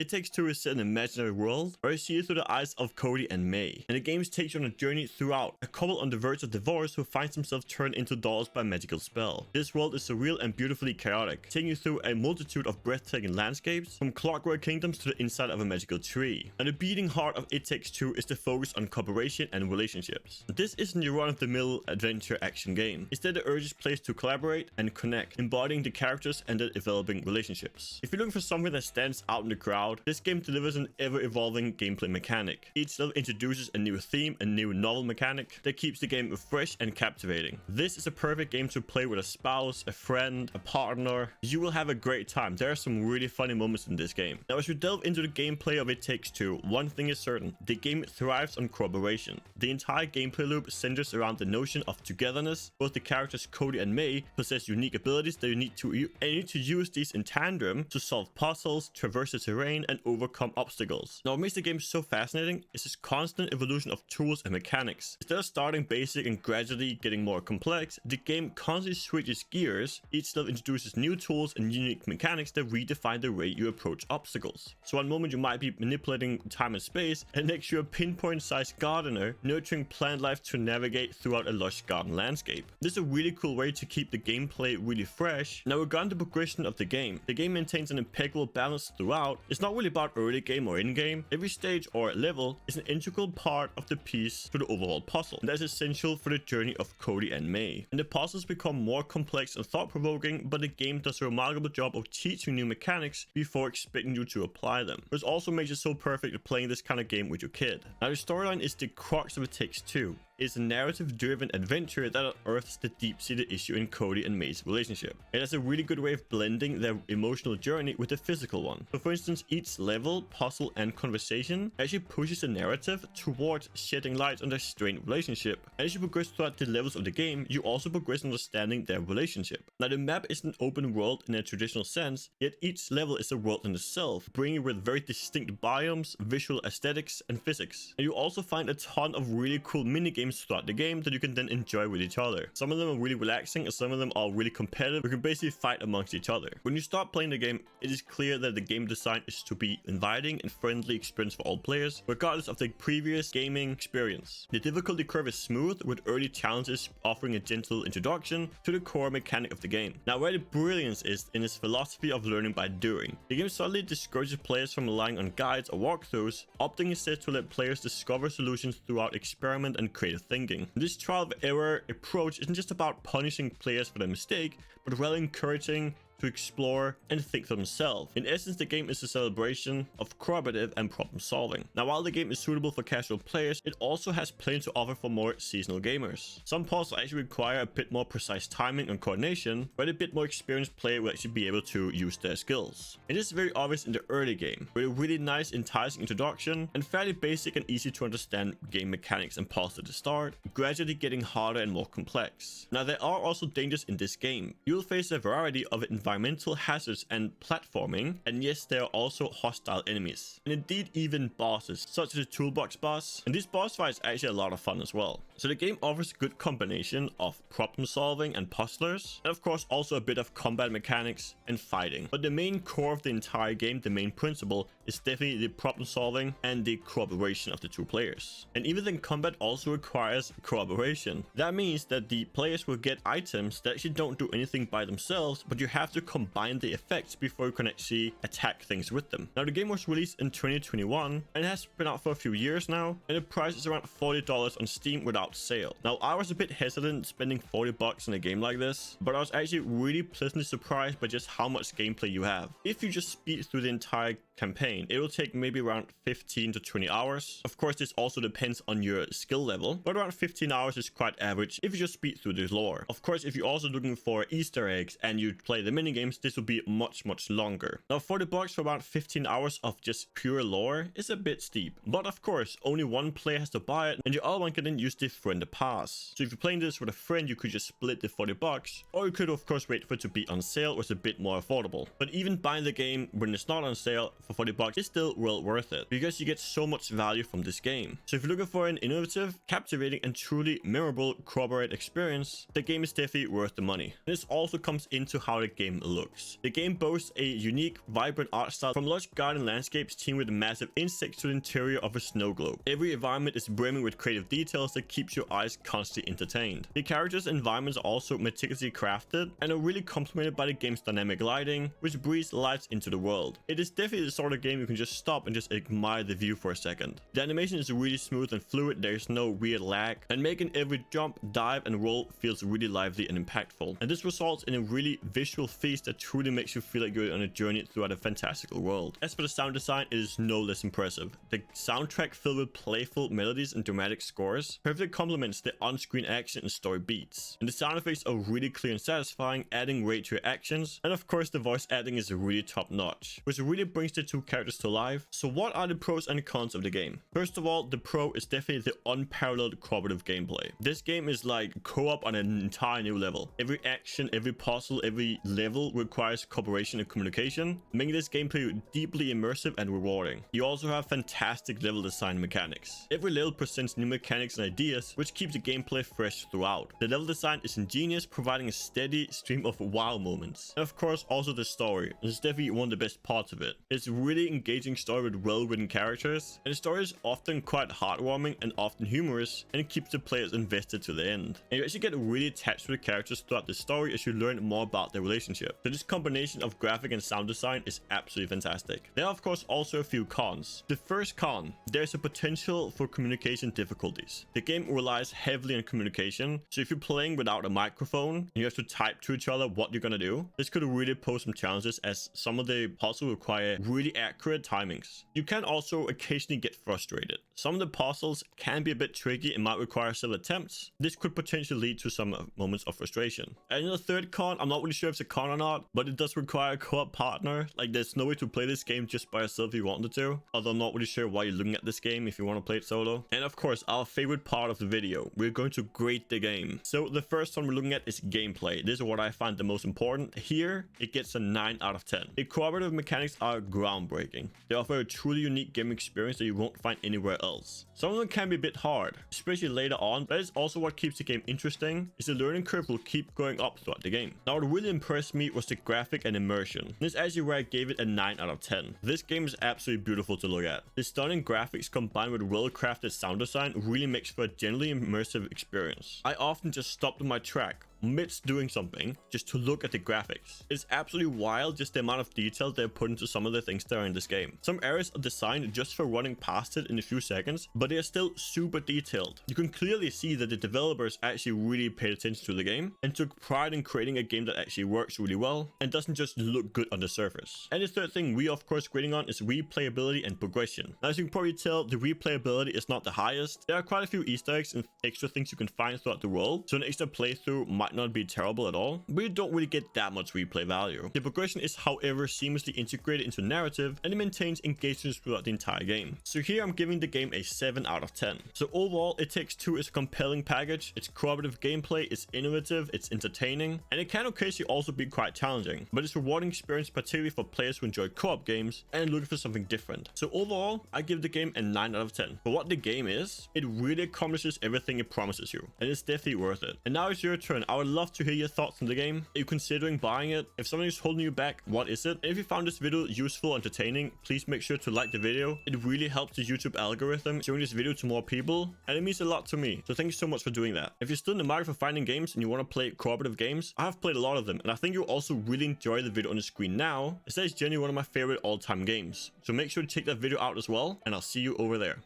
It Takes Two is set in an imaginary world where you see it through the eyes of Cody and May, and the game takes you on a journey throughout. A couple on the verge of divorce who finds themselves turned into dolls by a magical spell. This world is surreal and beautifully chaotic, taking you through a multitude of breathtaking landscapes, from clockwork kingdoms to the inside of a magical tree. And the beating heart of It Takes Two is the focus on cooperation and relationships. This isn't your run-of-the-mill adventure action game. Instead, it urges players to collaborate and connect, embodying the characters and their developing relationships. If you're looking for something that stands out in the crowd, this game delivers an ever-evolving gameplay mechanic. Each level introduces a new theme, a new novel mechanic that keeps the game fresh and captivating. This is a perfect game to play with a spouse, a friend, a partner. You will have a great time. There are some really funny moments in this game. Now, as we delve into the gameplay of It Takes Two, one thing is certain: the game thrives on collaboration. The entire gameplay loop centers around the notion of togetherness. Both the characters Cody and May possess unique abilities that you need to use these in tandem to solve puzzles, traverse the terrain, and overcome obstacles. Now, what makes the game so fascinating is this constant evolution of tools and mechanics. Instead of starting basic and gradually getting more complex, the game constantly switches gears. Each level introduces new tools and unique mechanics that redefine the way you approach obstacles. So one moment you might be manipulating time and space, and next you're a pinpoint-sized gardener nurturing plant life to navigate throughout a lush garden landscape. This is a really cool way to keep the gameplay really fresh. Now, regarding the progression of the game maintains an impeccable balance throughout. It's not really about early game or in-game. Every stage or level is an integral part of the piece to the overall puzzle, and that's essential for the journey of Cody and May. And the puzzles become more complex and thought-provoking, but the game does a remarkable job of teaching new mechanics before expecting you to apply them. This also makes it so perfect for playing this kind of game with your kid. Now, the storyline is the crux of It Takes Two. It's a narrative-driven adventure that unearths the deep-seated issue in Cody and May's relationship. It has a really good way of blending their emotional journey with the physical one. So for instance, each level, puzzle, and conversation actually pushes the narrative towards shedding light on their strained relationship. And as you progress throughout the levels of the game, you also progress in understanding their relationship. Now, the map is an open world in a traditional sense, yet each level is a world in itself, bringing with very distinct biomes, visual aesthetics, and physics. And you also find a ton of really cool minigames throughout the game that you can then enjoy with each other. Some of them are really relaxing and some of them are really competitive. You can basically fight amongst each other. When you start playing the game, it is clear that the game design is to be inviting and friendly experience for all players, regardless of their previous gaming experience. The difficulty curve is smooth, with early challenges offering a gentle introduction to the core mechanic of the game. Now, where the brilliance is in its philosophy of learning by doing. The game subtly discourages players from relying on guides or walkthroughs, opting instead to let players discover solutions throughout experiment and creative thinking. This trial and error approach isn't just about punishing players for their mistake, but rather encouraging to explore and think for themselves. In essence, the game is a celebration of cooperative and problem solving. Now, while the game is suitable for casual players, it also has plenty to offer for more seasonal gamers. Some puzzles actually require a bit more precise timing and coordination, but a bit more experienced player will actually be able to use their skills. It is very obvious in the early game, with a really nice, enticing introduction and fairly basic and easy to understand game mechanics and puzzles at the start, gradually getting harder and more complex. Now, there are also dangers in this game. You will face a variety of environmental hazards and platforming, and yes, there are also hostile enemies, and indeed even bosses, such as the toolbox boss, and this boss fight is actually a lot of fun as well. So the game offers a good combination of problem solving and puzzlers, and of course also a bit of combat mechanics and fighting. But the main core of the entire game, the main principle, is definitely the problem solving and the cooperation of the two players. And even then, combat also requires cooperation. That means that the players will get items that actually don't do anything by themselves, but you have to combine the effects before you can actually attack things with them. Now, the game was released in 2021 and has been out for a few years now, and the price is around $40 on Steam without sale. Now, I was a bit hesitant spending $40 on a game like this, but I was actually really pleasantly surprised by just how much gameplay you have. If you just speed through the entire campaign, it will take maybe around 15 to 20 hours. Of course, this also depends on your skill level, but around 15 hours is quite average if you just speed through the lore. Of course, if you're also looking for Easter eggs and you play the minigames, this will be much longer. Now, $40 for about 15 hours of just pure lore is a bit steep, but of course, only one player has to buy it, and the other one can then use the friend pass. So if you're playing this with a friend, you could just split the $40, or you could of course wait for it to be on sale, which is a bit more affordable. But even buying the game when it's not on sale for $40 box is still well worth it because you get so much value from this game. So if you're looking for an innovative, captivating, and truly memorable corporate experience, the game is definitely worth the money. This also comes into how the game looks. The game boasts a unique, vibrant art style, from lush garden landscapes teamed with massive insects to the interior of a snow globe. Every environment is brimming with creative details that keeps your eyes constantly entertained. The characters' environments are also meticulously crafted and are really complemented by the game's dynamic lighting, which breathes life into the world. It is definitely the sort of game you can just stop and just admire the view for a second. The animation is really smooth and fluid, there's no weird lag, and making every jump, dive, and roll feels really lively and impactful. And this results in a really visual feast that truly makes you feel like you're on a journey throughout a fantastical world. As for the sound design, it is no less impressive. The soundtrack, filled with playful melodies and dramatic scores, perfectly complements the on-screen action and story beats. And the sound effects are really clear and satisfying, adding weight to your actions. And of course, the voice acting is really top notch, which really brings the two characters to life. So what are the pros and cons of the game? First of all, the pro is definitely the unparalleled cooperative gameplay. This game is like co-op on an entire new level. Every action, every puzzle, every level requires cooperation and communication, making this gameplay deeply immersive and rewarding. You also have fantastic level design mechanics. Every level presents new mechanics and ideas, which keeps the gameplay fresh throughout. The level design is ingenious, providing a steady stream of wow moments. And of course, also the story. This is definitely one of the best parts of it. It's a really engaging story with well-written characters, and the story is often quite heartwarming and often humorous, and it keeps the players invested to the end. And you actually get really attached to the characters throughout the story as you learn more about their relationship. So this combination of graphic and sound design is absolutely fantastic. There are of course also a few cons. The first con, there's a potential for communication difficulties. The game relies heavily on communication, so if you're playing without a microphone and you have to type to each other what you're gonna do, this could really pose some challenges as some of the puzzles require really accurate timings. You can also occasionally get frustrated. Some of the puzzles can be a bit tricky and might require several attempts. This could potentially lead to some moments of frustration. And the third con, I'm not really sure if it's a con or not, but it does require a co-op partner. Like there's no way to play this game just by yourself if you wanted to. Although I'm not really sure why you're looking at this game if you want to play it solo. And of course, our favorite part of the video, we're going to grade the game. So the first one we're looking at is gameplay. This is what I find the most important. Here, it gets a 9 out of 10. The cooperative mechanics are groundbreaking. They offer a truly unique game experience that you won't find anywhere else. Some of them can be a bit hard, especially later on. That is also what keeps the game interesting, is the learning curve will keep going up throughout the game. Now, what really impressed me was the graphic and immersion. This is actually where I gave it a 9 out of 10. This game is absolutely beautiful to look at. The stunning graphics combined with well-crafted sound design really makes for a genuinely immersive experience. I often just stopped in my track amidst doing something just to look at the graphics. It's absolutely wild just the amount of detail they put into some of the things that are in this game. Some areas are designed just for running past it in a few seconds, but they are still super detailed. You can clearly see that the developers actually really paid attention to the game and took pride in creating a game that actually works really well and doesn't just look good on the surface. And the third thing we of course grading on is replayability and progression. Now, as you can probably tell, the replayability is not the highest. There are quite a few Easter eggs and extra things you can find throughout the world, so an extra playthrough might not be terrible at all, but you don't really get that much replay value. The progression is however seamlessly integrated into narrative, and it maintains engagement throughout the entire game. So here I'm giving the game a 7 out of 10. So overall, It Takes Two is a compelling package. It's cooperative gameplay, it's innovative, it's entertaining, and it can occasionally also be quite challenging, but it's a rewarding experience, particularly for players who enjoy co-op games and looking for something different. So overall, I give the game a 9 out of 10. For what the game is, it really accomplishes everything it promises you, and it's definitely worth it. And now it's your turn. I would love to hear your thoughts on the game. Are you considering buying it? If something is holding you back, what is it? And if you found this video useful, entertaining, please make sure to like the video. It really helps the YouTube algorithm showing this video to more people, and it means a lot to me. So thank you so much for doing that. If you're still in the market for finding games and you want to play cooperative games, I have played a lot of them, and I think you'll also really enjoy the video on the screen now, as that is genuinely one of my favorite all-time games. So make sure to check that video out as well, and I'll see you over there.